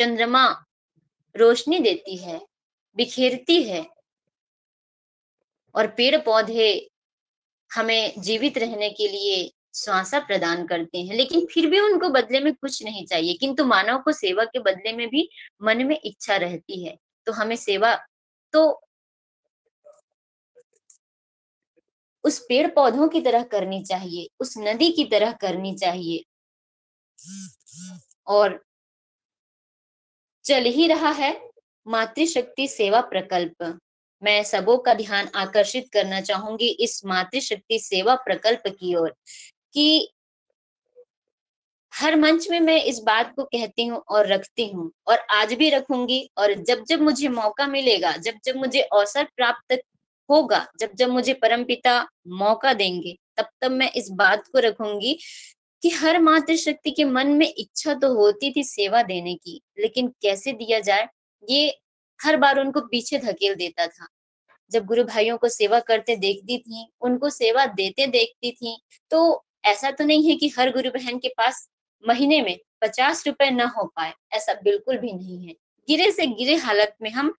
चंद्रमा रोशनी देती है, बिखेरती है, और पेड़ पौधे हमें जीवित रहने के लिए श्वासा प्रदान करते हैं, लेकिन फिर भी उनको बदले में कुछ नहीं चाहिए। किंतु मानव को सेवा के बदले में भी मन में इच्छा रहती है। तो हमें सेवा तो उस पेड़ पौधों की तरह करनी चाहिए, उस नदी की तरह करनी चाहिए। और चल ही रहा है मातृशक्ति सेवा प्रकल्प। मैं सबों का ध्यान आकर्षित करना चाहूंगी इस मातृशक्ति सेवा प्रकल्प की ओर, कि हर मंच में मैं इस बात को कहती हूँ और रखती हूँ, और आज भी रखूंगी। और जब जब मुझे मौका मिलेगा, जब जब मुझे अवसर प्राप्त होगा, जब जब मुझे परमपिता मौका देंगे, तब तब मैं इस बात को रखूंगी कि हर मातृशक्ति के मन में इच्छा तो होती थी सेवा देने की, लेकिन कैसे दिया जाए ये हर बार उनको पीछे धकेल देता था। जब गुरु भाइयों को सेवा करते देखती थी, उनको सेवा देते देखती थी, तो ऐसा तो नहीं है कि हर गुरु बहन के पास महीने में 50 रुपए न हो पाए, ऐसा बिल्कुल भी नहीं है। गिरे से गिरे हालत में हम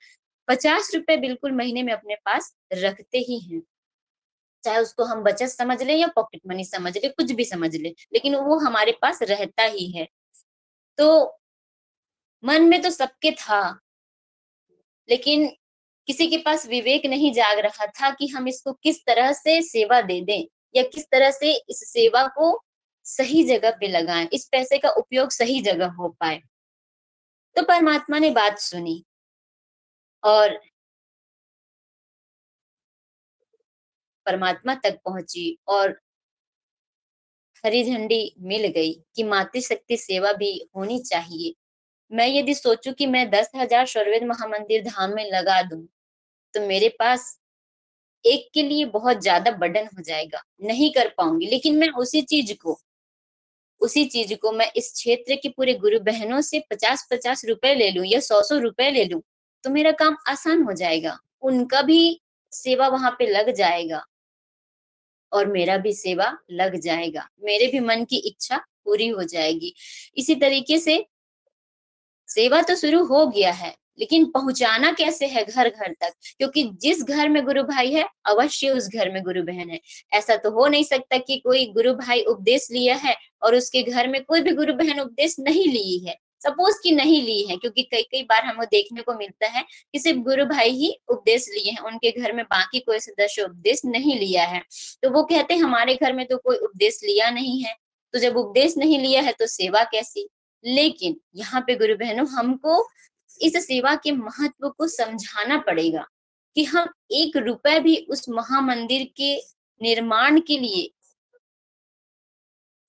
50 रुपए बिल्कुल महीने में अपने पास रखते ही हैं। चाहे उसको हम बचत समझ ले या पॉकेट मनी समझ ले, कुछ भी समझ ले, लेकिन वो हमारे पास रहता ही है। तो मन में तो सबके था, लेकिन किसी के पास विवेक नहीं जाग रहा था कि हम इसको किस तरह से सेवा दे दें, या किस तरह से इस सेवा को सही जगह पे लगाएं, इस पैसे का उपयोग सही जगह हो पाए। तो परमात्मा ने बात सुनी और परमात्मा तक पहुंची, और हरी झंडी मिल गई कि मातृशक्ति सेवा भी होनी चाहिए। मैं यदि सोचूं कि मैं 10,000 शौर्यवेद महामंदिर धाम में लगा दूं, तो मेरे पास एक के लिए बहुत ज्यादा बर्डन हो जाएगा, नहीं कर पाऊंगी। लेकिन मैं उसी चीज को मैं इस क्षेत्र के पूरे गुरु बहनों से 50-50 रुपए ले लूं या 100-100 रुपए ले लूं, तो मेरा काम आसान हो जाएगा। उनका भी सेवा वहां पे लग जाएगा और मेरा भी सेवा लग जाएगा, मेरे भी मन की इच्छा पूरी हो जाएगी। इसी तरीके से सेवा तो शुरू हो गया है, लेकिन पहुंचाना कैसे है घर घर तक, क्योंकि जिस घर में गुरु भाई है अवश्य उस घर में गुरु बहन है। ऐसा तो हो नहीं सकता कि कोई गुरु भाई उपदेश लिया है और उसके घर में कोई भी गुरु बहन उपदेश नहीं ली है। सपोज कि नहीं ली है, क्योंकि कई कई बार हमें देखने को मिलता है कि सिर्फ गुरु भाई ही उपदेश लिए हैं, उनके घर में बाकी कोई सदस्य उपदेश नहीं लिया है। तो वो कहते हैं हमारे घर में तो कोई उपदेश लिया नहीं है, तो जब उपदेश नहीं लिया है तो सेवा कैसी। लेकिन यहाँ पे गुरु बहनों हमको इस सेवा के महत्व को समझाना पड़ेगा कि हम 1 रुपए भी उस महामंदिर के निर्माण के लिए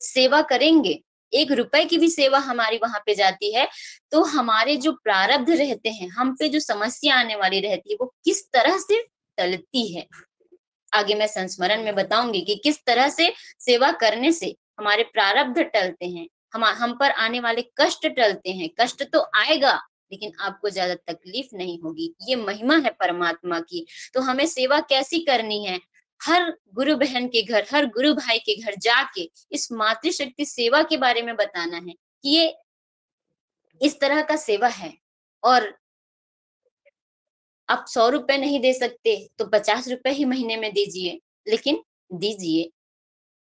सेवा करेंगे, 1 रुपए की भी सेवा हमारी वहां पे जाती है, तो हमारे जो प्रारब्ध रहते हैं, हम पे जो समस्या आने वाली रहती है, वो किस तरह से टलती है। आगे मैं संस्मरण में बताऊंगी कि किस तरह से सेवा करने से हमारे प्रारब्ध टलते हैं, हम पर आने वाले कष्ट टलते हैं। कष्ट तो आएगा, लेकिन आपको ज्यादा तकलीफ नहीं होगी। ये महिमा है परमात्मा की। तो हमें सेवा कैसी करनी है, हर गुरु बहन के घर, हर गुरु भाई के घर जाके इस मातृशक्ति सेवा के बारे में बताना है कि ये इस तरह का सेवा है। और आप 100 रुपए नहीं दे सकते तो 50 रुपए ही महीने में दीजिए, लेकिन दीजिए।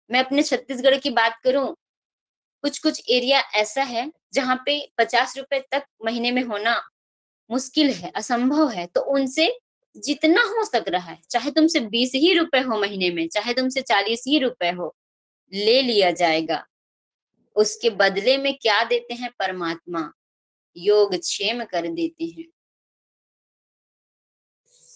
मैं अपने छत्तीसगढ़ की बात करूं, कुछ कुछ एरिया ऐसा है जहाँ पे 50 रुपए तक महीने में होना मुश्किल है, असंभव है। तो उनसे जितना हो सक रहा है, चाहे तुमसे 20 ही रुपए हो महीने में, चाहे तुमसे 40 ही रुपए हो, ले लिया जाएगा। उसके बदले में क्या देते हैं परमात्मा, योग क्षेम कर देते हैं।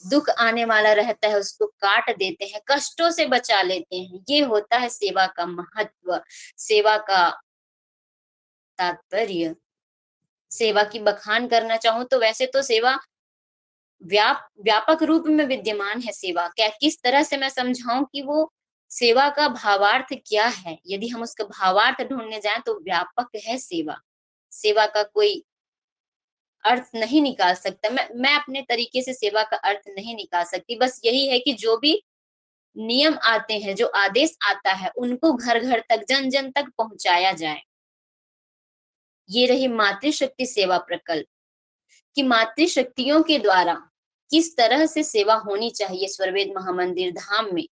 दुख आने वाला रहता है उसको काट देते हैं, कष्टों से बचा लेते हैं। ये होता है सेवा का महत्व, सेवा का तात्पर्य। सेवा की बखान करना चाहूं तो वैसे तो सेवा व्यापक रूप में विद्यमान है। सेवा क्या, किस तरह से मैं समझाऊं कि वो सेवा का भावार्थ क्या है। यदि हम उसका भावार्थ ढूंढने जाएं तो व्यापक है सेवा। सेवा का कोई अर्थ नहीं निकाल सकता। मैं अपने तरीके से सेवा का अर्थ नहीं निकाल सकती। बस यही है कि जो भी नियम आते हैं, जो आदेश आता है, उनको घर घर तक, जन जन तक पहुंचाया जाए। ये रही मातृशक्ति सेवा प्रकल्प कि मातृशक्तियों के द्वारा किस तरह से सेवा होनी चाहिए। स्वरवेद महामंदिर धाम में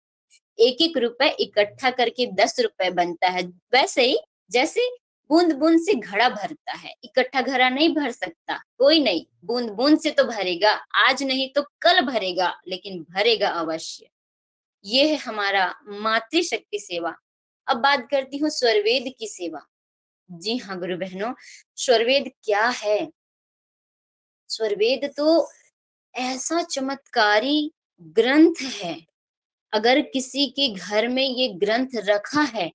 एक एक रुपए इकट्ठा करके 10 रुपए बनता है। वैसे ही जैसे बूंद बूंद से घड़ा भरता है, इकट्ठा घड़ा नहीं भर सकता कोई, नहीं, बूंद बूंद से तो भरेगा, आज नहीं तो कल भरेगा, लेकिन भरेगा अवश्य। ये है हमारा मातृशक्ति सेवा। अब बात करती हूँ स्वरवेद की सेवा। जी हाँ गुरु बहनों, स्वरवेद क्या है? स्वरवेद तो ऐसा चमत्कारी ग्रंथ है, अगर किसी के घर में ये ग्रंथ रखा है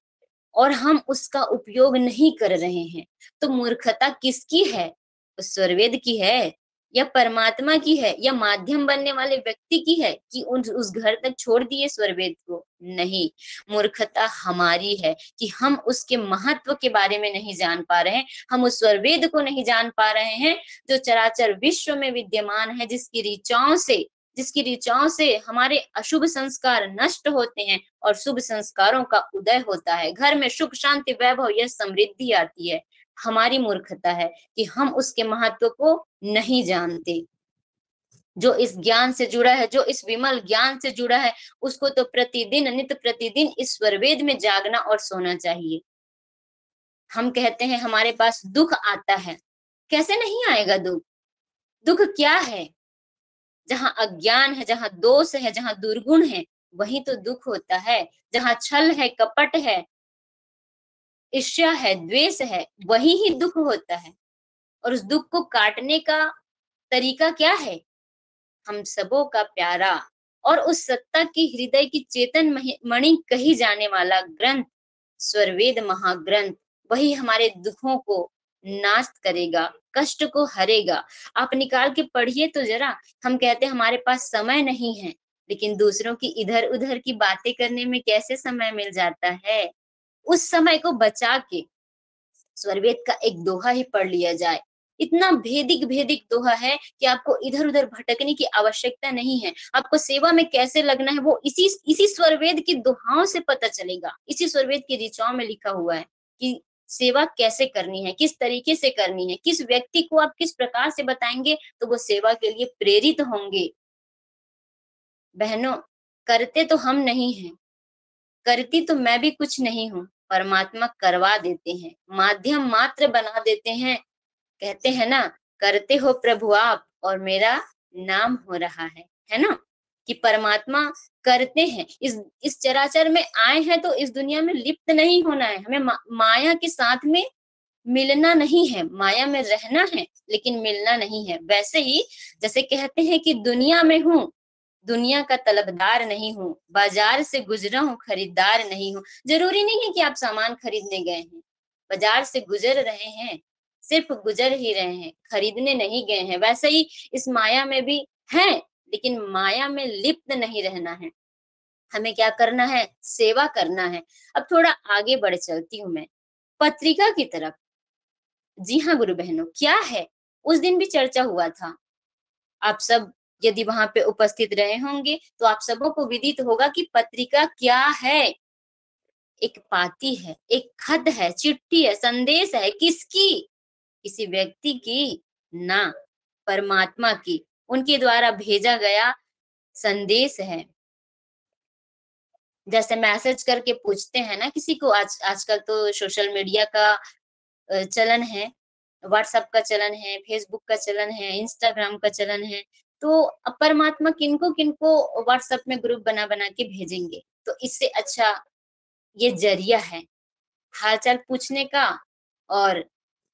और हम उसका उपयोग नहीं कर रहे हैं तो मूर्खता किसकी है? उस स्वरवेद की है या परमात्मा की है या माध्यम बनने वाले व्यक्ति की है कि उस घर तक छोड़ दिए स्वरवेद को? नहीं, मूर्खता हमारी है कि हम उसके महत्व के बारे में नहीं जान पा रहे हैं, हम उस स्वरवेद को नहीं जान पा रहे हैं जो चराचर विश्व में विद्यमान है, जिसकी ऋचाओं से हमारे अशुभ संस्कार नष्ट होते हैं और शुभ संस्कारों का उदय होता है। घर में सुख शांति वैभव यह समृद्धि आती है। हमारी मूर्खता है कि हम उसके महत्व को नहीं जानते। जो इस ज्ञान से जुड़ा है, जो इस विमल ज्ञान से जुड़ा है, उसको तो प्रतिदिन नित्य प्रतिदिन इस स्वरवेद में जागना और सोना चाहिए। हम कहते हैं हमारे पास दुख आता है, कैसे नहीं आएगा दुख? दुख क्या है? जहाँ अज्ञान है, जहाँ दोष है, जहाँ दुर्गुण है, वही तो दुख होता है। जहाँ छल है, कपट है, ईर्ष्या है, द्वेष है, वही ही दुख होता है। और उस दुख को काटने का तरीका क्या है? हम सबों का प्यारा और उस सत्ता की हृदय की चेतन मणि कही जाने वाला ग्रंथ स्वरवेद महाग्रंथ, वही हमारे दुखों को नाश करेगा, कष्ट को हरेगा। आप निकाल के पढ़िए तो जरा। हम कहते हैं हमारे पास समय नहीं है, लेकिन दूसरों की इधर उधर की बातें करने में कैसे समय मिल जाता है? उस समय को बचा के स्वरवेद का एक दोहा ही पढ़ लिया जाए। इतना भेदिक भेदिक दोहा है कि आपको इधर उधर भटकने की आवश्यकता नहीं है। आपको सेवा में कैसे लगना है वो इसी स्वरवेद की दोहाओं से पता चलेगा। इसी स्वरवेद की ऋचाओं में लिखा हुआ है कि सेवा कैसे करनी है, किस तरीके से करनी है, किस व्यक्ति को आप किस प्रकार से बताएंगे तो वो सेवा के लिए प्रेरित होंगे। बहनों, करते तो हम नहीं हैं, करती तो मैं भी कुछ नहीं हूँ, परमात्मा करवा देते हैं, माध्यम मात्र बना देते हैं। कहते हैं ना, करते हो प्रभु आप और मेरा नाम हो रहा है ना? कि परमात्मा करते हैं। इस चराचर में आए हैं तो इस दुनिया में लिप्त नहीं होना है, हमें माया के साथ में मिलना नहीं है, माया में रहना है लेकिन मिलना नहीं है। वैसे ही जैसे कहते हैं कि दुनिया में हूँ, दुनिया का तलबदार नहीं हूँ, बाजार से गुजरा हूँ, खरीदार नहीं हूँ। जरूरी नहीं है कि आप सामान खरीदने गए हैं, बाजार से गुजर रहे हैं, सिर्फ गुजर ही रहे हैं, खरीदने नहीं गए हैं। वैसे ही इस माया में भी हैं, लेकिन माया में लिप्त नहीं रहना है। हमें क्या करना है? सेवा करना है। अब थोड़ा आगे बढ़ चलती हूँ मैं पत्रिका की तरफ। जी हाँ गुरु बहनों, क्या है? उस दिन भी चर्चा हुआ था। आप सब यदि वहां पे उपस्थित रहे होंगे तो आप सबों को विदित होगा कि पत्रिका क्या है। एक पाती है, एक खत है, चिट्ठी है, संदेश है। किसकी? किसी व्यक्ति की ना, परमात्मा की, उनके द्वारा भेजा गया संदेश है। जैसे मैसेज करके पूछते हैं ना किसी को, आजकल तो सोशल मीडिया का चलन है, व्हाट्सएप का चलन है, फेसबुक का चलन है, इंस्टाग्राम का चलन है। तो अब परमात्मा किनको किनको व्हाट्सएप में ग्रुप बना बना के भेजेंगे? तो इससे अच्छा ये जरिया है हालचाल पूछने का और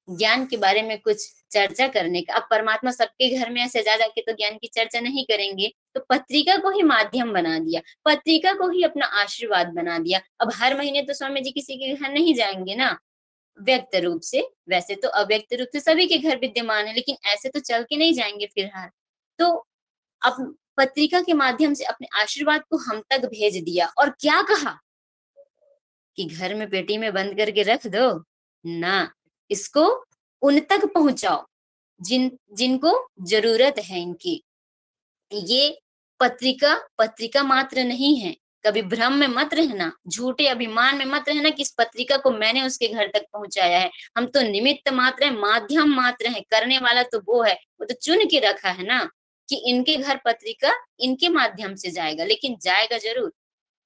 ज्ञान के बारे में कुछ चर्चा करने का। अब परमात्मा सबके घर में ऐसे जा जाके तो ज्ञान की चर्चा नहीं करेंगे, तो पत्रिका को ही माध्यम बना दिया, पत्रिका को ही अपना आशीर्वाद बना दिया। अब हर महीने तो स्वामी जी किसी के घर नहीं जाएंगे ना, व्यक्त रूप से। वैसे तो अव्यक्त रूप से सभी के घर विद्यमान है, लेकिन ऐसे तो चल के नहीं जाएंगे फिलहाल। तो अब पत्रिका के माध्यम से अपने आशीर्वाद को हम तक भेज दिया और क्या कहा कि घर में पेटी में बंद करके रख दो ना, इसको उन तक पहुंचाओ जिनको जरूरत है इनकी। ये पत्रिका पत्रिका मात्र नहीं है, कभी भ्रम में मत रहना, झूठे अभिमान में मत रहना कि इस पत्रिका को मैंने उसके घर तक पहुंचाया है। हम तो निमित्त मात्र है, माध्यम मात्र है, करने वाला तो वो है, वो तो चुन के रखा है ना कि इनके घर पत्रिका इनके माध्यम से जाएगा, लेकिन जाएगा जरूर।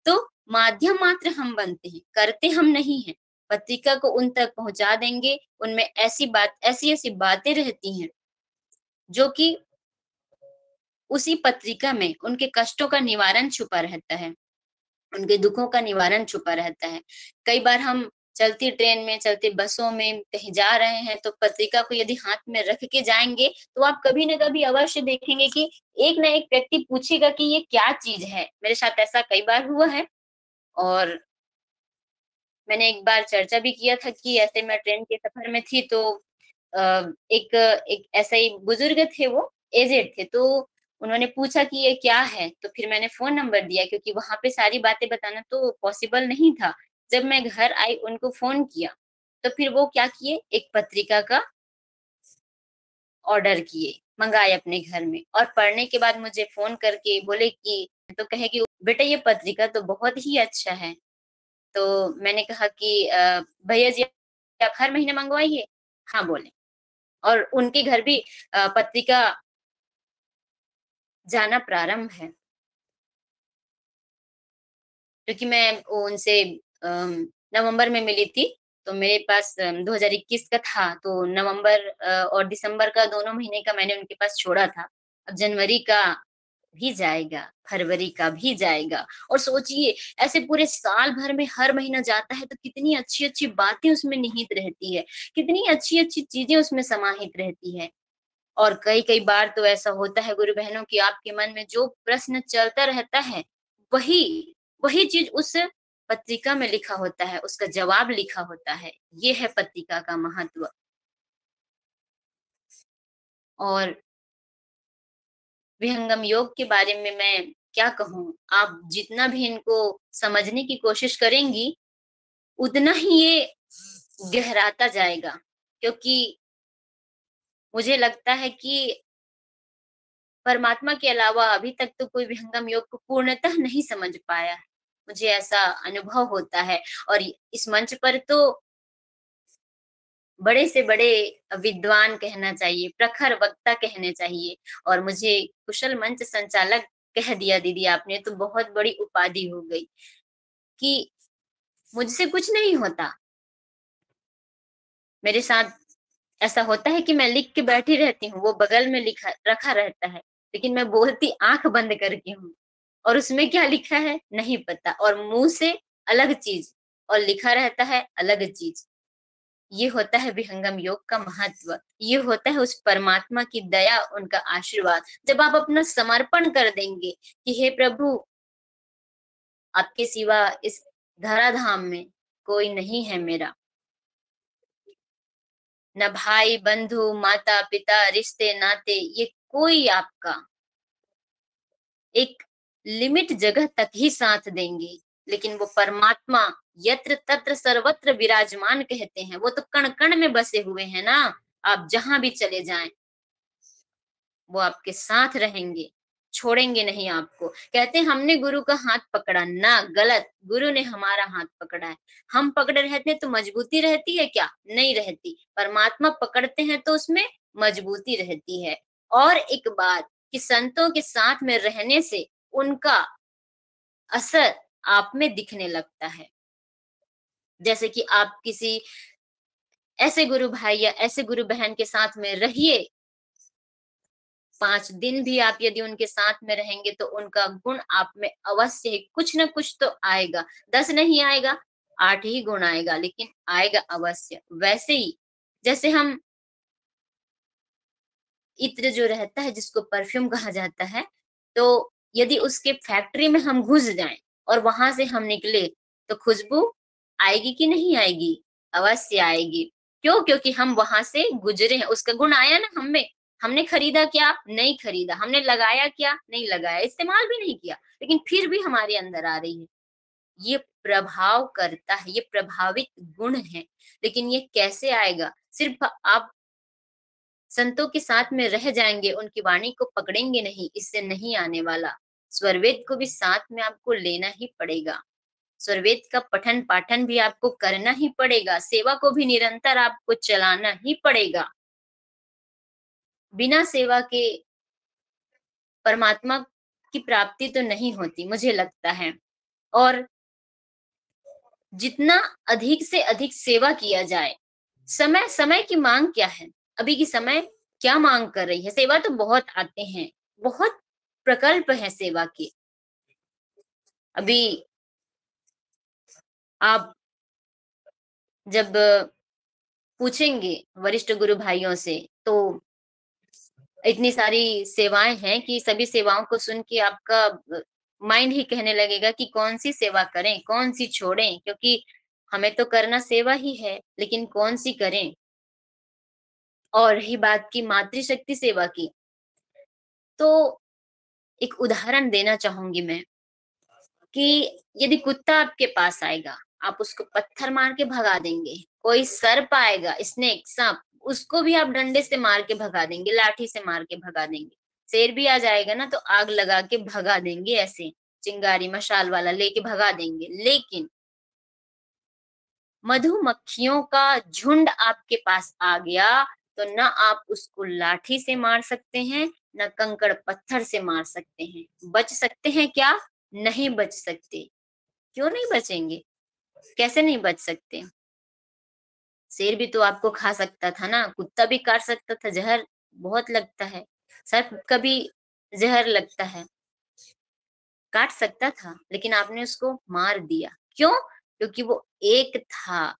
तो माध्यम मात्र हम बनते हैं, करते हम नहीं हैं। पत्रिका को उन तक पहुंचा देंगे, उनमें ऐसी ऐसी बातें रहती हैं जो कि उसी पत्रिका में उनके कष्टों का निवारण छुपा रहता है, उनके दुखों का निवारण छुपा रहता है। कई बार हम चलती ट्रेन में, चलती बसों में कहीं जा रहे हैं तो पत्रिका को यदि हाथ में रख के जाएंगे तो आप कभी ना कभी अवश्य देखेंगे कि एक ना एक व्यक्ति पूछेगा कि ये क्या चीज है। मेरे साथ ऐसा कई बार हुआ है। और मैंने एक बार चर्चा भी किया था कि ऐसे मैं ट्रेन के सफर में थी तो एक एक ऐसा ही बुजुर्ग थे, वो एजेड थे, तो उन्होंने पूछा कि ये क्या है। तो फिर मैंने फोन नंबर दिया क्योंकि वहां पे सारी बातें बताना तो पॉसिबल नहीं था। जब मैं घर आई उनको फोन किया तो फिर वो क्या किए, एक पत्रिका का ऑर्डर किए, मंगाए अपने घर में, और पढ़ने के बाद मुझे फोन करके बोले कि, तो कहे कि बेटा ये पत्रिका तो बहुत ही अच्छा है। तो मैंने कहा कि भैया जी आप हर महीने मंगवाइए। हाँ बोले। और उनके घर भी पत्रिका जाना प्रारंभ है, क्योंकि मैं उनसे नवंबर में मिली थी। तो मेरे पास 2021 का था, तो नवंबर और दिसंबर का दोनों महीने का मैंने उनके पास छोड़ा था। अब जनवरी का भी जाएगा, फरवरी का भी जाएगा, और सोचिए ऐसे पूरे साल भर में हर महीना जाता है तो कितनी अच्छी अच्छी बातें उसमें निहित रहती है, कितनी अच्छी अच्छी चीजें उसमें समाहित रहती है। और कई कई बार तो ऐसा होता है गुरु बहनों की आपके मन में जो प्रश्न चलता रहता है, वही वही चीज उस पत्रिका में लिखा होता है, उसका जवाब लिखा होता है। ये है पत्रिका का महत्व। और विहंगम योग के बारे में मैं क्या कहूँ, आप जितना भी इनको समझने की कोशिश करेंगी उतना ही ये गहराता जाएगा, क्योंकि मुझे लगता है कि परमात्मा के अलावा अभी तक तो कोई विहंगम योग को पूर्णतः नहीं समझ पाया है। मुझे ऐसा अनुभव होता है। और इस मंच पर तो बड़े से बड़े विद्वान कहना चाहिए, प्रखर वक्ता कहने चाहिए, और मुझे कुशल मंच संचालक कह दिया दीदी आपने, तो बहुत बड़ी उपाधि हो गई कि मुझसे कुछ नहीं होता। मेरे साथ ऐसा होता है कि मैं लिख के बैठी रहती हूँ, वो बगल में लिखा रखा रहता है, लेकिन मैं बोलती आंख बंद करके हूँ, और उसमें क्या लिखा है नहीं पता, और मुंह से अलग चीज और लिखा रहता है अलग चीज। ये होता है विहंगम योग का महत्व, ये होता है उस परमात्मा की दया, उनका आशीर्वाद। जब आप अपना समर्पण कर देंगे कि हे प्रभु, आपके सिवा इस धराधाम में कोई नहीं है मेरा, न भाई बंधु माता पिता रिश्ते नाते, ये कोई आपका एक लिमिट जगह तक ही साथ देंगे, लेकिन वो परमात्मा यत्र तत्र सर्वत्र विराजमान कहते हैं, वो तो कण कण में बसे हुए हैं ना। आप जहां भी चले जाएं वो आपके साथ रहेंगे, छोड़ेंगे नहीं आपको। कहते हैं हमने गुरु का हाथ पकड़ा ना, गलत, गुरु ने हमारा हाथ पकड़ा है। हम पकड़े रहते तो मजबूती रहती है क्या, नहीं रहती। परमात्मा पकड़ते हैं तो उसमें मजबूती रहती है। और एक बात कि संतों के साथ में रहने से उनका असर आप में दिखने लगता है। जैसे कि आप किसी ऐसे गुरु भाई या ऐसे गुरु बहन के साथ में रहिए, 5 दिन भी आप यदि उनके साथ में रहेंगे तो उनका गुण आप में अवश्य ही कुछ ना कुछ तो आएगा। 10 नहीं आएगा, 8 ही गुण आएगा, लेकिन आएगा अवश्य। वैसे ही जैसे हम इत्र जो रहता है, जिसको परफ्यूम कहा जाता है, तो यदि उसके फैक्ट्री में हम घुस जाएं और वहां से हम निकले तो खुशबू आएगी कि नहीं आएगी, अवश्य आएगी। क्यों, क्योंकि हम वहां से गुजरे हैं, उसका गुण आया ना हमें। हमने खरीदा क्या, नहीं खरीदा, हमने लगाया क्या, नहीं लगाया, इस्तेमाल भी नहीं किया, लेकिन फिर भी हमारे अंदर आ रही है। ये प्रभाव करता है, ये प्रभावित गुण है। लेकिन ये कैसे आएगा, सिर्फ आप संतों के साथ में रह जाएंगे, उनकी वाणी को पकड़ेंगे नहीं, इससे नहीं आने वाला। स्वरवेद को भी साथ में आपको लेना ही पड़ेगा। स्वरवेद का पठन पाठन भी आपको करना ही पड़ेगा, सेवा को भी निरंतर आपको चलाना ही पड़ेगा। बिना सेवा के परमात्मा की प्राप्ति तो नहीं होती, मुझे लगता है। और जितना अधिक से अधिक सेवा किया जाए, समय समय की मांग क्या है, अभी की समय क्या मांग कर रही है। सेवा तो बहुत आते हैं, बहुत प्रकल्प है सेवा के। अभी आप जब पूछेंगे वरिष्ठ गुरु भाइयों से, तो इतनी सारी सेवाएं हैं कि सभी सेवाओं को सुन के आपका माइंड ही कहने लगेगा कि कौन सी सेवा करें, कौन सी छोड़ें, क्योंकि हमें तो करना सेवा ही है, लेकिन कौन सी करें। और रही बात की मातृशक्ति सेवा की, तो एक उदाहरण देना चाहूंगी मैं कि यदि कुत्ता आपके पास आएगा, आप उसको पत्थर मार के भगा देंगे। कोई सर्प आएगा, स्नेक, सांप, उसको भी आप डंडे से मार के भगा देंगे, लाठी से मार के भगा देंगे। शेर भी आ जाएगा ना, तो आग लगा के भगा देंगे, ऐसे चिंगारी मशाल वाला लेके भगा देंगे। लेकिन मधुमक्खियों का झुंड आपके पास आ गया, तो न आप उसको लाठी से मार सकते हैं, न कंकड़ पत्थर से मार सकते हैं। बच सकते हैं क्या? नहीं बच सकते। क्यों नहीं बचेंगे? कैसे नहीं बच सकते? शेर भी तो आपको खा सकता था ना, कुत्ता भी काट सकता था, जहर बहुत लगता है, सर्प का भी जहर लगता है, काट सकता था, लेकिन आपने उसको मार दिया। क्यों? क्योंकि वो एक था।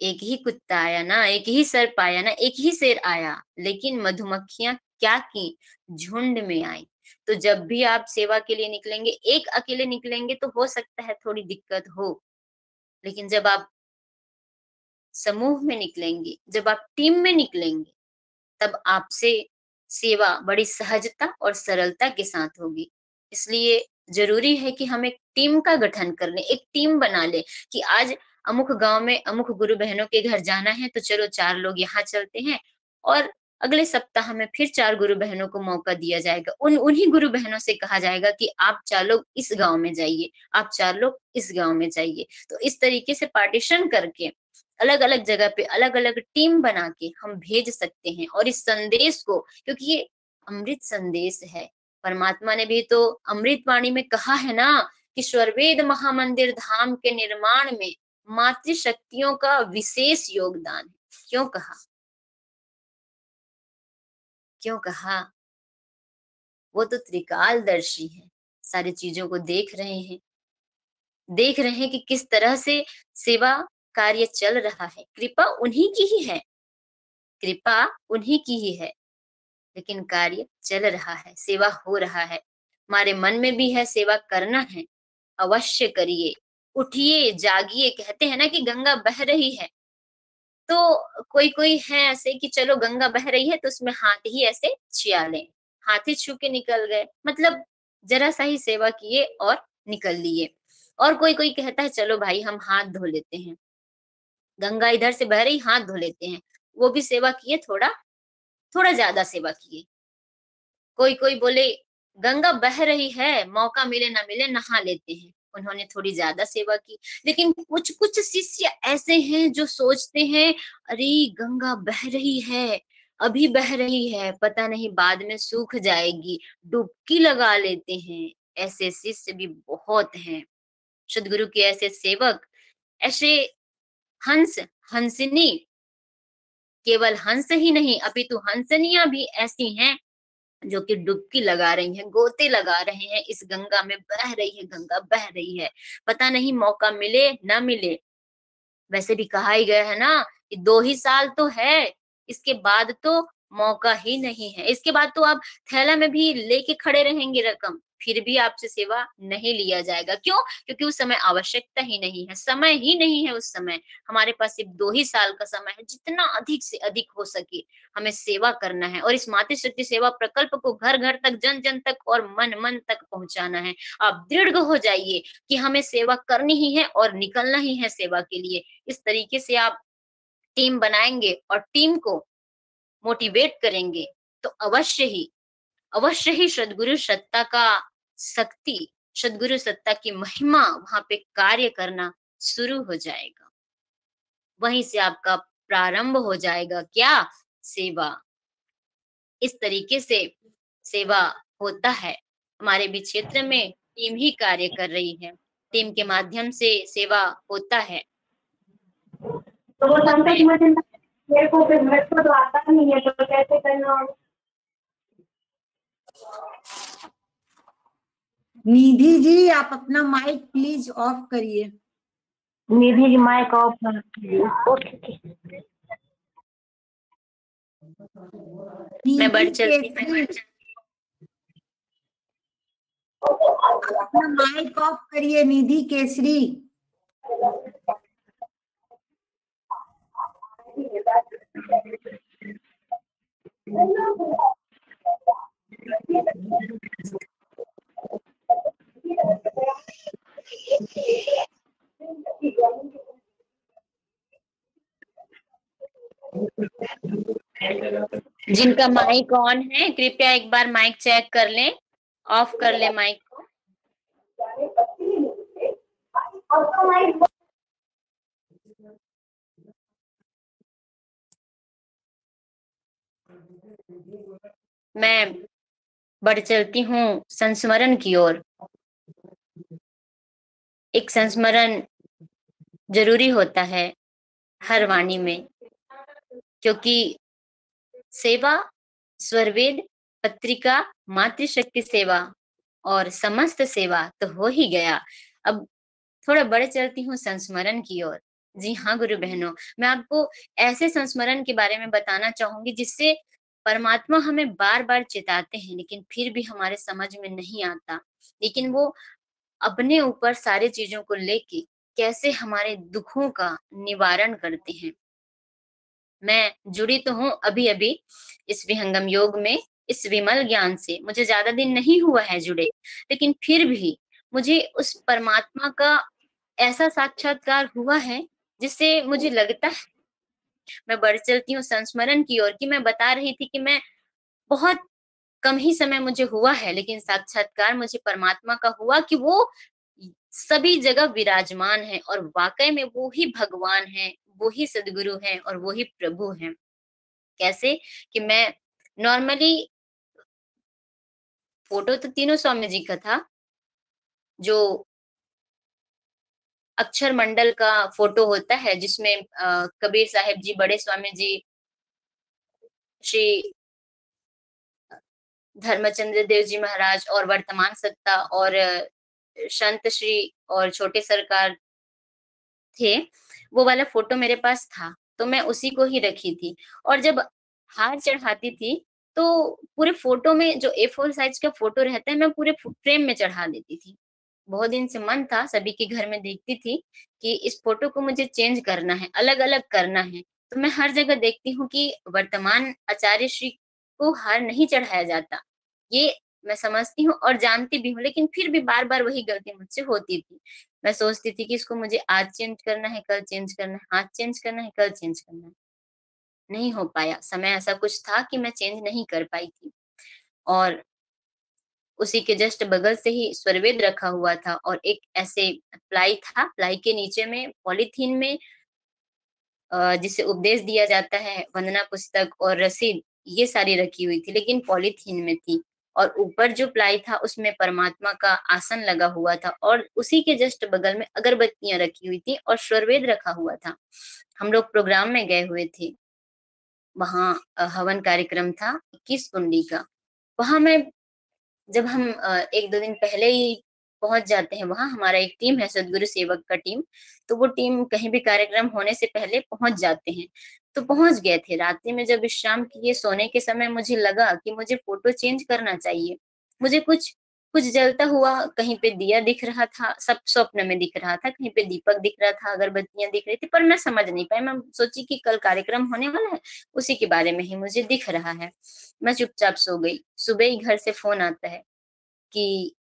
एक ही कुत्ता आया ना, एक ही सर्प आया ना, एक ही शेर आया, लेकिन मधुमक्खियां क्या की? झुंड में आई। तो जब भी आप सेवा के लिए निकलेंगे, एक अकेले निकलेंगे तो हो सकता है थोड़ी दिक्कत हो, लेकिन जब आप समूह में निकलेंगे, जब आप टीम में निकलेंगे, तब आपसे सेवा बड़ी सहजता और सरलता के साथ होगी। इसलिए जरूरी है कि हम एक टीम का गठन कर लें, एक टीम बना ले कि आज अमुक गांव में अमुक गुरु बहनों के घर जाना है, तो चलो 4 लोग यहाँ चलते हैं, और अगले सप्ताह में फिर 4 गुरु बहनों को मौका दिया जाएगा। उन्हीं गुरु बहनों से कहा जाएगा कि आप 4 लोग इस गांव में जाइए, आप 4 लोग इस गांव में जाइए। तो इस तरीके से पार्टीशन करके अलग अलग जगह पे अलग अलग टीम बना के हम भेज सकते हैं। और इस संदेश को, क्योंकि ये अमृत संदेश है, परमात्मा ने भी तो अमृत वाणी में कहा है ना कि स्वरवेद महामंदिर धाम के निर्माण में मातृशक्तियों का विशेष योगदान है। क्यों कहा? क्यों कहा? वो तो त्रिकालदर्शी है, सारी चीजों को देख रहे हैं, देख रहे हैं कि किस तरह से सेवा कार्य चल रहा है। कृपा उन्हीं की ही है, कृपा उन्हीं की ही है, लेकिन कार्य चल रहा है, सेवा हो रहा है। हमारे मन में भी है सेवा करना है, अवश्य करिए। उठिए, जागिए। कहते हैं ना कि गंगा बह रही है, तो कोई कोई है ऐसे कि चलो गंगा बह रही है तो उसमें हाथ ही ऐसे छिया लें, हाथ ही छू के निकल गए, मतलब जरा सा ही सेवा किए और निकल लिए। और कोई कोई कहता है चलो भाई हम हाथ धो लेते हैं, गंगा इधर से बह रही, हाथ धो लेते हैं। वो भी सेवा किए, थोड़ा थोड़ा ज्यादा सेवा किए। कोई कोई बोले गंगा बह रही है, मौका मिले ना मिले नहा लेते हैं, उन्होंने थोड़ी ज्यादा सेवा की। लेकिन कुछ कुछ शिष्य ऐसे हैं जो सोचते हैं, अरे गंगा बह रही है, अभी बह रही है, पता नहीं बाद में सूख जाएगी, डुबकी लगा लेते हैं। ऐसे शिष्य भी बहुत हैं। सदगुरु के ऐसे सेवक, ऐसे हंस, हंसिनी, केवल हंस ही नहीं अपितु हंसनियां भी ऐसी हैं जो कि डुबकी लगा रही हैं, गोते लगा रहे हैं, इस गंगा में बह रही है, गंगा बह रही है, पता नहीं मौका मिले ना मिले। वैसे भी कहा ही गया है ना कि 2 ही साल तो है, इसके बाद तो मौका ही नहीं है। इसके बाद तो आप थैला में भी लेके खड़े रहेंगे रकम, फिर भी आपसे सेवा नहीं लिया जाएगा। क्यों? क्योंकि उस समय आवश्यकता ही नहीं है, समय ही नहीं है उस समय। हमारे पास सिर्फ 2 ही साल का समय है, जितना अधिक से अधिक हो सके हमें सेवा करना है, और इस मातृशक्ति सेवा प्रकल्प को घर घर तक, जन जन तक और मन मन तक पहुंचाना है। आप दृढ़ हो जाइए कि हमें सेवा करनी ही है और निकलना ही है सेवा के लिए। इस तरीके से आप टीम बनाएंगे और टीम को मोटिवेट करेंगे, तो अवश्य ही सद्गुरु सत्ता का शक्ति, सद्गुरु सत्ता की महिमा वहां पे कार्य करना शुरू हो जाएगा। वहीं से आपका प्रारंभ हो जाएगा क्या? सेवा। इस तरीके से सेवा होता है। हमारे भी क्षेत्र में टीम ही कार्य कर रही है। टीम के माध्यम से सेवा होता है। तो वो संकट मुझे मेरे को तो आता नहीं है, तो कैसे करना होगा? निधि जी, आप अपना माइक प्लीज ऑफ करिए। निधि जी माइक ऑफ कर। ओके। मैं बढ़ निधि चलती केसरी, अपना माइक ऑफ करिए। निधि केसरी। जिनका माइक ऑन है कृपया एक बार माइक चेक कर लें, ऑफ कर लें माइक को। मैं बढ़ चलती हूँ संस्मरण की ओर। एक संस्मरण जरूरी होता है हर वाणी में, क्योंकि सेवा, स्वरवेद, पत्रिका, मातृशक्ति सेवा और समस्त सेवा तो हो ही गया। अब थोड़ा बढ़ चलती हूँ संस्मरण की ओर। जी हाँ गुरु बहनों, मैं आपको ऐसे संस्मरण के बारे में बताना चाहूंगी जिससे परमात्मा हमें बार बार चिताते हैं, लेकिन फिर भी हमारे समझ में नहीं आता। लेकिन वो अपने ऊपर सारी चीजों को लेके कैसे हमारे दुखों का निवारण करते हैं। मैं जुड़ी तो हूँ अभी अभी इस विहंगम योग में, इस विमल ज्ञान से मुझे ज्यादा दिन नहीं हुआ है जुड़े, लेकिन फिर भी मुझे उस परमात्मा का ऐसा साक्षात्कार हुआ है जिससे मुझे लगता है, मैं बढ़ चलती हूँ संस्मरण की ओर, कि मैं बता रही थी कि मैं बहुत कम ही समय मुझे हुआ है, लेकिन साक्षात्कार मुझे परमात्मा का हुआ कि वो सभी जगह विराजमान है और वाकई में वो ही भगवान है, वो ही सदगुरु है और वो ही प्रभु है। कैसे कि मैं नॉर्मली, फोटो तो तीनों स्वामी जी का था, जो अक्षर मंडल का फोटो होता है जिसमें कबीर साहिब जी, बड़े स्वामी जी, श्री धर्मचंद्र देव जी महाराज और वर्तमान सत्ता और संत श्री और छोटे सरकार थे, वो वाला फोटो मेरे पास था, तो मैं उसी को ही रखी थी। और जब हार चढ़ाती थी तो पूरे फोटो में जो A4 साइज का फोटो रहता है, मैं पूरे फ्रेम में चढ़ा देती थी। बहुत दिन से मन था, सभी के घर में देखती थी कि इस फोटो को मुझे चेंज करना है, अलग अलग करना है। तो मैं हर जगह देखती हूँ कि वर्तमान आचार्य श्री को हार नहीं चढ़ाया जाता, ये मैं समझती हूँ और जानती भी हूँ, लेकिन फिर भी बार बार वही गलती मुझसे होती थी। मैं सोचती थी कि इसको मुझे आज चेंज करना है, कल चेंज करना है, आज चेंज करना है, कल चेंज करना है। नहीं हो पाया, समय ऐसा कुछ था कि मैं चेंज नहीं कर पाई थी। और उसी के जस्ट बगल से ही स्वरवेद रखा हुआ था और एक ऐसे प्लाई था, प्लाई के नीचे में पॉलीथीन में जिसे उपदेश दिया जाता है, वंदना पुस्तक और रसीद, ये सारी रखी हुई थी, लेकिन पॉलीथीन में थी। और ऊपर जो प्लाई था उसमें परमात्मा का आसन लगा हुआ था और उसी के जस्ट बगल में अगरबत्तियां रखी हुई थी और स्वरवेद रखा हुआ था। हम लोग प्रोग्राम में गए हुए थे, वहां हवन कार्यक्रम था 21 कुंडी का। वहां मैं, जब हम एक दो दिन पहले ही पहुंच जाते हैं वहां, हमारा एक टीम है सदगुरु सेवक का टीम, तो वो टीम कहीं भी कार्यक्रम होने से पहले पहुंच जाते हैं। तो पहुंच गए थे, रात्रि में जब विश्राम किए, सोने के समय मुझे लगा कि मुझे फोटो चेंज करना चाहिए। मुझे कुछ कुछ जलता हुआ कहीं पे दिया दिख रहा था, सब स्वप्न में दिख रहा था, कहीं पे दीपक दिख रहा था, अगरबत्तियां दिख रही थी, पर मैं समझ नहीं पाई। मैं सोची कि कल कार्यक्रम होने वाला है, उसी के बारे में ही मुझे दिख रहा है। मैं चुपचाप सो गई। सुबह ही घर से फोन आता है कि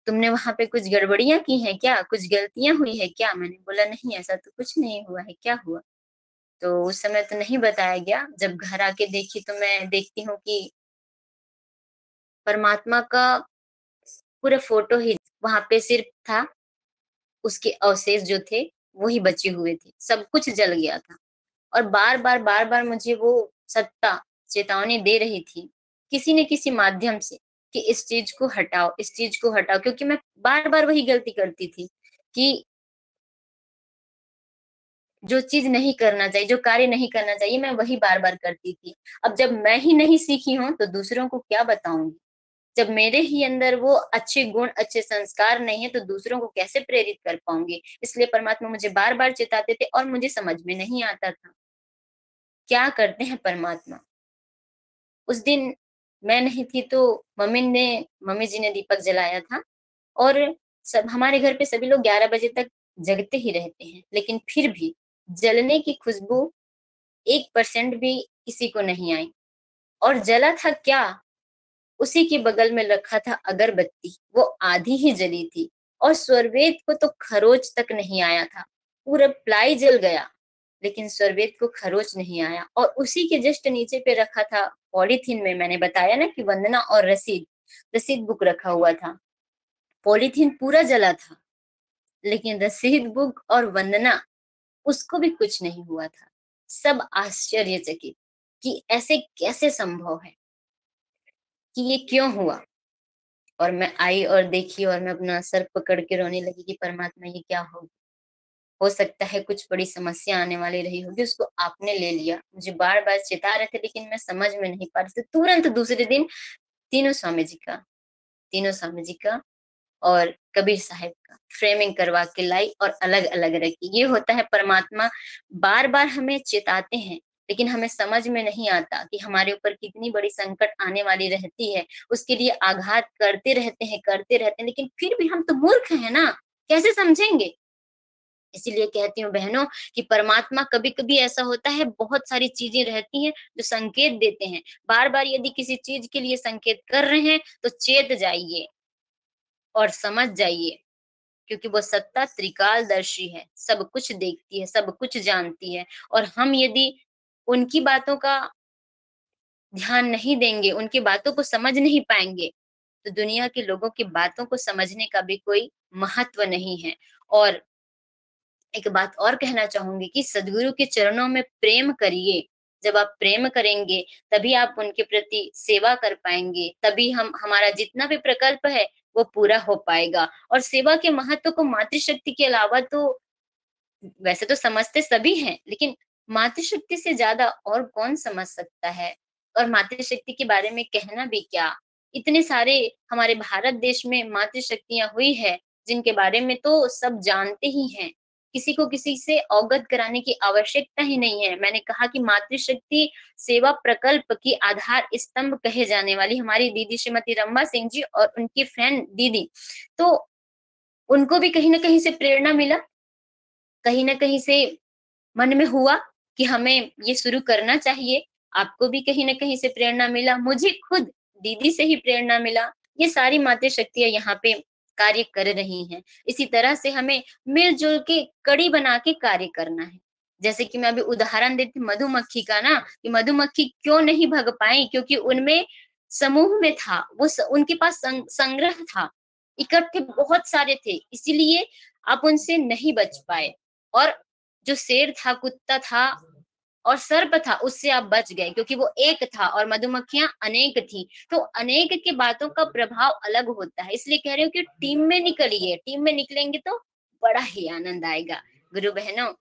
तुमने वहां पे कुछ गड़बड़ियां की हैं क्या, कुछ गलतियां हुई है क्या? मैंने बोला नहीं, ऐसा तो कुछ नहीं हुआ है, क्या हुआ? तो उस समय तो नहीं बताया गया। जब घर आके देखी तो मैं देखती हूँ कि परमात्मा का पूरा फोटो ही वहां पे सिर्फ था, उसके अवशेष जो थे वही बचे हुए थे, सब कुछ जल गया था। और बार बार मुझे वो सत्ता चेतावनी दे रही थी किसी न किसी माध्यम से कि इस चीज को हटाओ, इस चीज को हटाओ, क्योंकि मैं बार बार वही गलती करती थी कि जो चीज नहीं करना चाहिए, जो कार्य नहीं करना चाहिए, मैं वही बार बार करती थी। अब जब मैं ही नहीं सीखी हूं तो दूसरों को क्या बताऊंगी? जब मेरे ही अंदर वो अच्छे गुण, अच्छे संस्कार नहीं है तो दूसरों को कैसे प्रेरित कर पाऊंगी? इसलिए परमात्मा मुझे बार बार चिताते थे और मुझे समझ में नहीं आता था क्या करते हैं परमात्मा। उस दिन मैं नहीं थी तो मम्मी जी ने दीपक जलाया था। और सब हमारे घर पे सभी लोग 11 बजे तक जगते ही रहते हैं, लेकिन फिर भी जलने की खुशबू 1% भी किसी को नहीं आई। और जला था क्या? उसी के बगल में रखा था अगरबत्ती, वो आधी ही जली थी। और स्वरवेद को तो खरोच तक नहीं आया था, पूरा प्लाई जल गया, लेकिन स्वरवेद को खरोच नहीं आया। और उसी के जस्ट नीचे पे रखा था पॉलीथीन में, मैंने बताया ना कि वंदना और रसीद, रसीद बुक रखा हुआ था। पॉलीथीन पूरा जला था, लेकिन रसीद बुक और वंदना, उसको भी कुछ नहीं हुआ था। सब आश्चर्यचकित कि ऐसे कैसे संभव है, कि ये क्यों हुआ। और मैं आई और देखी और मैं अपना सर पकड़ के रोने लगी कि परमात्मा ये क्या हो सकता है कुछ बड़ी समस्या आने वाली रही होगी, उसको आपने ले लिया। मुझे बार बार चिता रहे थे लेकिन मैं समझ में नहीं पा रही थी। तुरंत दूसरे दिन तीनों स्वामी जी का, तीनों स्वामी जी का और कबीर साहब का फ्रेमिंग करवा के लाई और अलग अलग रखी। ये होता है, परमात्मा बार बार हमें चेताते हैं, लेकिन हमें समझ में नहीं आता कि हमारे ऊपर कितनी बड़ी संकट आने वाली रहती है। उसके लिए आघात करते रहते हैं, करते रहते हैं, लेकिन फिर भी हम तो मूर्ख हैं ना, कैसे समझेंगे? इसीलिए कहती हूँ बहनों कि परमात्मा कभी कभी ऐसा होता है, बहुत सारी चीजें रहती हैं जो संकेत देते हैं। बार बार यदि किसी चीज के लिए संकेत कर रहे हैं तो चेत जाइए और समझ जाइए, क्योंकि वो सत्ता त्रिकालदर्शी है, सब कुछ देखती है, सब कुछ जानती है। और हम यदि उनकी बातों का ध्यान नहीं देंगे, उनकी बातों को समझ नहीं पाएंगे, तो दुनिया के लोगों की बातों को समझने का भी कोई महत्व नहीं है। और एक बात और कहना चाहूंगी कि सदगुरु के चरणों में प्रेम करिए। जब आप प्रेम करेंगे तभी आप उनके प्रति सेवा कर पाएंगे, तभी हम हमारा जितना भी प्रकल्प है वो पूरा हो पाएगा। और सेवा के महत्व को मातृशक्ति के अलावा तो वैसे तो समझते सभी हैं, लेकिन मातृशक्ति से ज्यादा और कौन समझ सकता है? और मातृशक्ति के बारे में कहना भी क्या, इतने सारे हमारे भारत देश में मातृशक्तियां हुई है जिनके बारे में तो सब जानते ही हैं। किसी को किसी से अवगत कराने की आवश्यकता ही नहीं है। मैंने कहा कि मातृशक्ति सेवा प्रकल्प की आधार स्तंभ कहे जाने वाली हमारी दीदी श्रीमती रमा सिंह जी और उनकी फ्रेंड दीदी, तो उनको भी कहीं ना कहीं से प्रेरणा मिला, कहीं ना कहीं से मन में हुआ कि हमें ये शुरू करना चाहिए। आपको भी कहीं ना कहीं से प्रेरणा मिला, मुझे खुद दीदी से ही प्रेरणा मिला। ये सारी माते शक्तियां यहाँ पे कार्य कर रही हैं। इसी तरह से हमें मिलजुल के कड़ी बना के कार्य करना है। जैसे कि मैं अभी उदाहरण देती मधुमक्खी का ना, कि मधुमक्खी क्यों नहीं भग पाई, क्योंकि उनमें समूह में था, उनके पास संग्रह था, इकट्ठे बहुत सारे थे, इसीलिए आप उनसे नहीं बच पाए। और जो शेर था, कुत्ता था और सर्प था, उससे आप बच गए क्योंकि वो एक था और मधुमक्खियां अनेक थी। तो अनेक के बातों का प्रभाव अलग होता है, इसलिए कह रही हूँ कि टीम में निकलिए, टीम में निकलेंगे तो बड़ा ही आनंद आएगा। गुरु बहनों,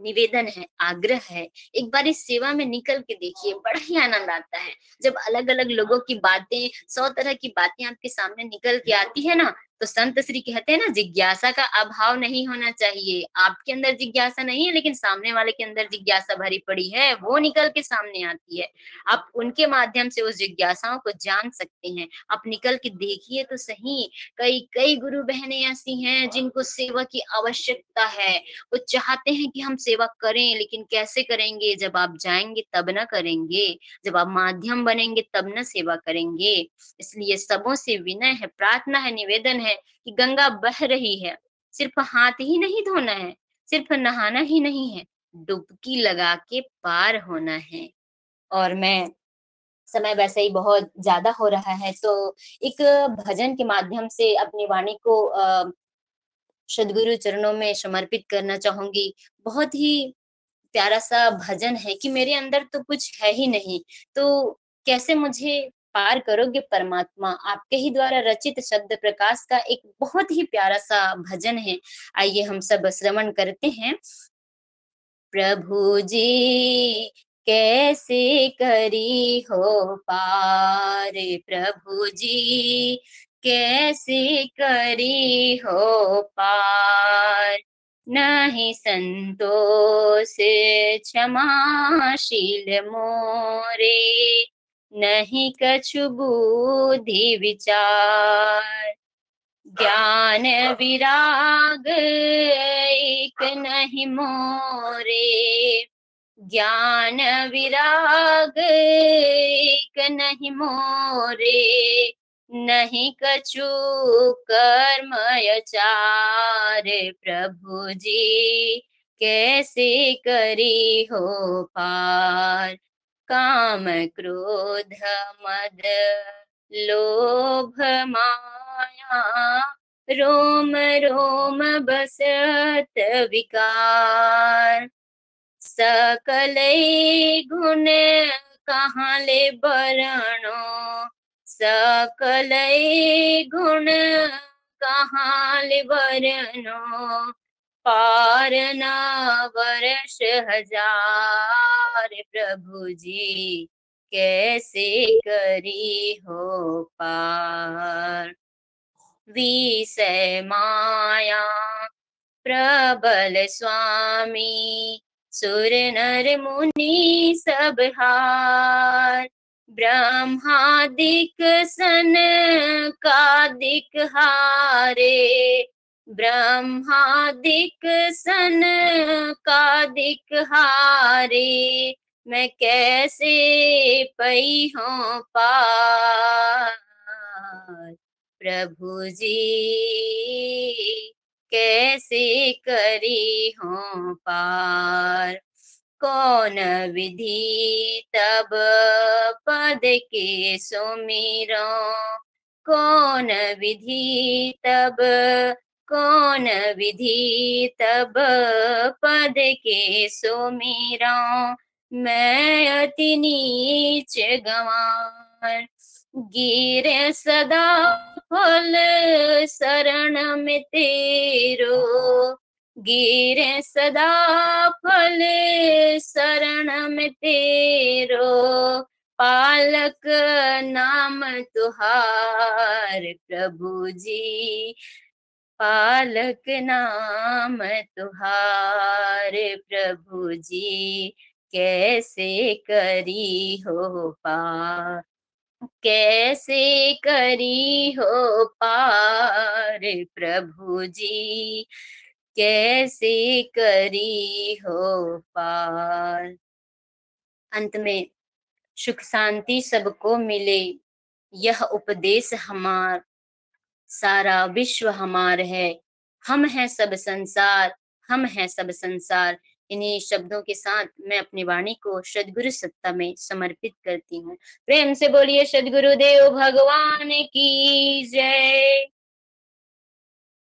निवेदन है, आग्रह है, एक बार इस सेवा में निकल के देखिए, बड़ा ही आनंद आता है। जब अलग अलग लोगों की बातें, 100 तरह की बातें आपके सामने निकल के आती है ना, तो संत श्री कहते हैं ना, जिज्ञासा का अभाव नहीं होना चाहिए। आपके अंदर जिज्ञासा नहीं है, लेकिन सामने वाले के अंदर जिज्ञासा भरी पड़ी है, वो निकल के सामने आती है। आप उनके माध्यम से उस जिज्ञासाओं को जान सकते हैं। आप निकल के देखिए तो सही, कई कई गुरु बहनें ऐसी हैं जिनको सेवा की आवश्यकता है। वो चाहते हैं कि हम सेवा करें, लेकिन कैसे करेंगे? जब आप जाएंगे तब ना करेंगे, जब आप माध्यम बनेंगे तब ना सेवा करेंगे। इसलिए सबों से विनय है, प्रार्थना है, निवेदन है कि गंगा बह रही है, सिर्फ हाथ ही नहीं धोना है, सिर्फ नहाना ही नहीं है, डुबकी लगा के पार होना है। और मैं समय वैसे ही बहुत ज्यादा हो रहा है, तो एक भजन के माध्यम से अपनी वाणी को सदगुरु चरणों में समर्पित करना चाहूंगी। बहुत ही प्यारा सा भजन है कि मेरे अंदर तो कुछ है ही नहीं, तो कैसे मुझे पार करोगे परमात्मा, आपके ही द्वारा रचित शब्द प्रकाश का एक बहुत ही प्यारा सा भजन है। आइए हम सब श्रवण करते हैं। प्रभु जी कैसे करी हो पार, प्रभु जी कैसे करी हो पार, नहीं संतोष क्षमाशील मोरे, नहीं कछु बुद्धि विचार, ज्ञान विराग एक नहीं मोरे, ज्ञान विराग एक नहीं मोरे, नहीं कछु कर्म आचार, प्रभु जी कैसे करी हो पार, काम क्रोध मद लोभ माया, रोम रोम बसत विकार, सकल गुण कहाँ ले बरणो, सकल गुण कहाँ ले बरनो, पार न वर्ष हजार, प्रभु जी कैसे करी हो पार, विषय माया प्रबल स्वामी, सुर नर मुनि सब हार, ब्रह्मादिक सन कादिक हारे, ब्रह्मादिक सन कादिक हारे, मैं कैसे पई हूँ पार, प्रभु जी कैसे करी हो पार, कौन विधि तब पद के सुमिरो, कौन विधि तब, कौन विधि तब पद के सुमिरो, मैं अति नीच गंवार, गिरे सदा फल शरण में तेरो, गिरे सदा फल शरण में तेरो, पालक नाम तुहार, प्रभु जी पालक नाम तुहार, प्रभु जी कैसे करी हो पार, कैसे करी हो पार, प्रभु जी कैसे करी हो पार। अंत में सुख शांति सबको मिले, यह उपदेश हमार, सारा विश्व हमार है, हम हैं सब संसार, हम हैं सब संसार। इन्हीं शब्दों के साथ मैं अपनी वाणी को सद्गुरु सत्ता में समर्पित करती हूँ। प्रेम से बोलिए सद्गुरुदेव भगवान की जय।